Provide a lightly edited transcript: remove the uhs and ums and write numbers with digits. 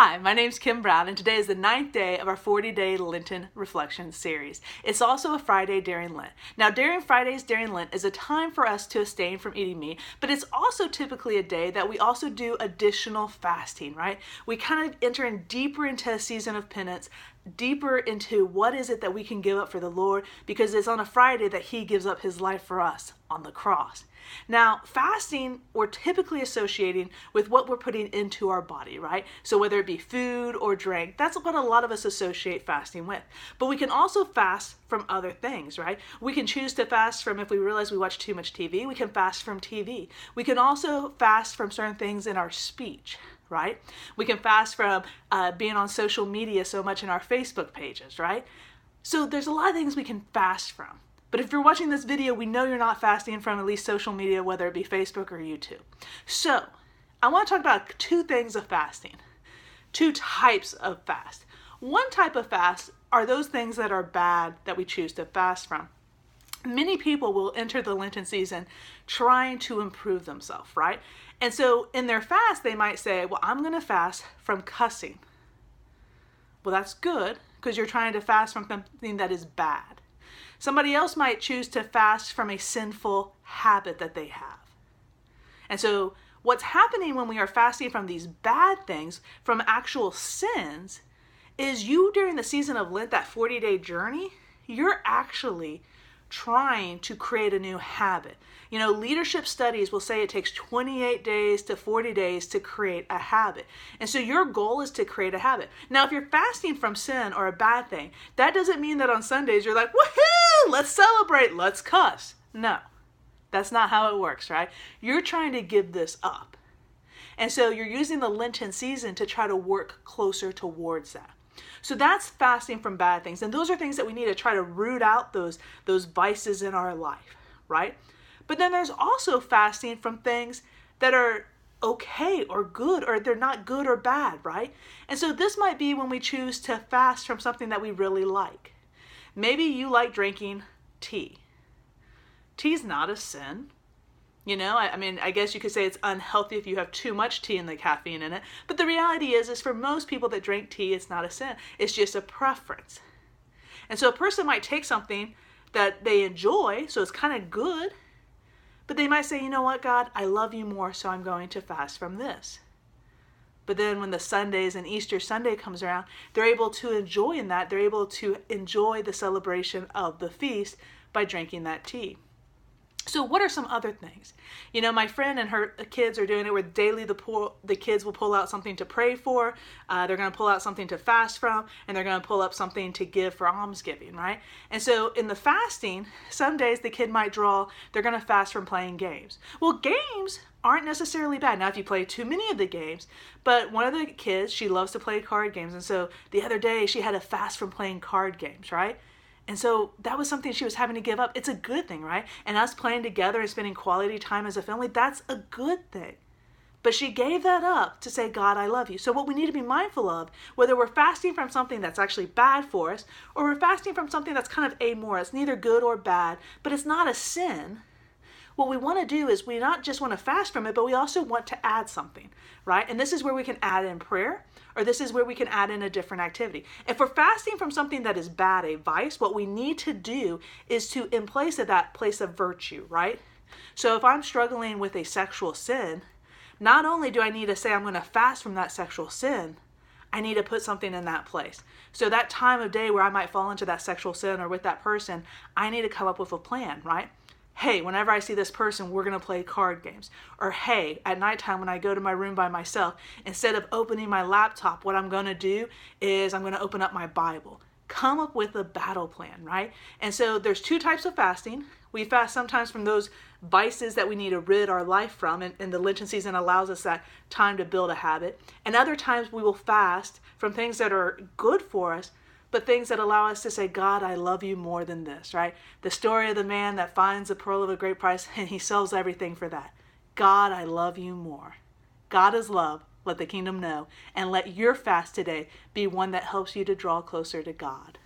Hi, my name's Kim Brown, and today is the 9th day of our 40-day Lenten Reflection series. It's also a Friday during Lent. Now, during Fridays during Lent is a time for us to abstain from eating meat, but it's also typically a day that we also do additional fasting, right? We kind of enter in deeper into a season of penance, deeper into what is it that we can give up for the Lord, because it's on a Friday that He gives up His life for us on the cross. Now, fasting, we're typically associating with what we're putting into our body, right? So whether it be food or drink, that's what a lot of us associate fasting with. But we can also fast from other things, right? We can choose to fast from, if we realize we watch too much TV, we can fast from TV. We can also fast from certain things in our speech, right? We can fast from being on social media so much in our Facebook pages, right? So there's a lot of things we can fast from. But if you're watching this video, we know you're not fasting from at least social media, whether it be Facebook or YouTube. So I want to talk about two things of fasting, two types of fast. One type of fast are those things that are bad that we choose to fast from. Many people will enter the Lenten season trying to improve themselves, right? And so in their fast, they might say, well, I'm going to fast from cussing. Well, that's good because you're trying to fast from something that is bad. Somebody else might choose to fast from a sinful habit that they have. And so what's happening when we are fasting from these bad things, from actual sins, is you during the season of Lent, that 40-day journey, you're actually trying to create a new habit. You know, leadership studies will say it takes 28 days to 40 days to create a habit. And so your goal is to create a habit. Now, if you're fasting from sin or a bad thing, that doesn't mean that on Sundays you're like, woohoo, let's celebrate, let's cuss. No, that's not how it works, right? You're trying to give this up. And so you're using the Lenten season to try to work closer towards that. So that's fasting from bad things. And those are things that we need to try to root out those vices in our life, right? But then there's also fasting from things that are okay or good, or they're not good or bad, right? And so this might be when we choose to fast from something that we really like. Maybe you like drinking tea. Tea's not a sin. You know, I mean, I guess you could say it's unhealthy if you have too much tea and the caffeine in it. But the reality is for most people that drink tea, it's not a sin. It's just a preference. And so a person might take something that they enjoy, so it's kind of good, but they might say, you know what, God, I love you more, so I'm going to fast from this. But then when the Sundays and Easter Sunday comes around, they're able to enjoy in that. They're able to enjoy the celebration of the feast by drinking that tea. So what are some other things? You know, my friend and her kids are doing it where daily the kids will pull out something to pray for. They're going to pull out something to fast from, and they're going to pull up something to give for almsgiving, right? And so in the fasting, some days the kid might draw, they're going to fast from playing games. Well, games aren't necessarily bad. Now, if you play too many of the games, but one of the kids, she loves to play card games. And so the other day she had a fast from playing card games, right? And so that was something she was having to give up. It's a good thing, right? And us playing together and spending quality time as a family, that's a good thing. But she gave that up to say, God, I love you. So what we need to be mindful of, whether we're fasting from something that's actually bad for us, or we're fasting from something that's kind of amoral, it's neither good or bad, but it's not a sin. What we want to do is we not just want to fast from it, but we also want to add something, right? And this is where we can add in prayer, or this is where we can add in a different activity. If we're fasting from something that is bad, a vice, what we need to do is to, in place of that, place of virtue, right? So if I'm struggling with a sexual sin, not only do I need to say I'm going to fast from that sexual sin, I need to put something in that place. So that time of day where I might fall into that sexual sin or with that person, I need to come up with a plan, right? Hey, whenever I see this person, we're going to play card games. Or hey, at nighttime when I go to my room by myself, instead of opening my laptop, what I'm going to do is I'm going to open up my Bible. Come up with a battle plan, right? And so there's two types of fasting. We fast sometimes from those vices that we need to rid our life from, and the Lenten season allows us that time to build a habit. And other times we will fast from things that are good for us, but things that allow us to say, God, I love you more than this, right? The story of the man that finds the pearl of a great price and he sells everything for that. God, I love you more. God is love. Let the kingdom know. And let your fast today be one that helps you to draw closer to God.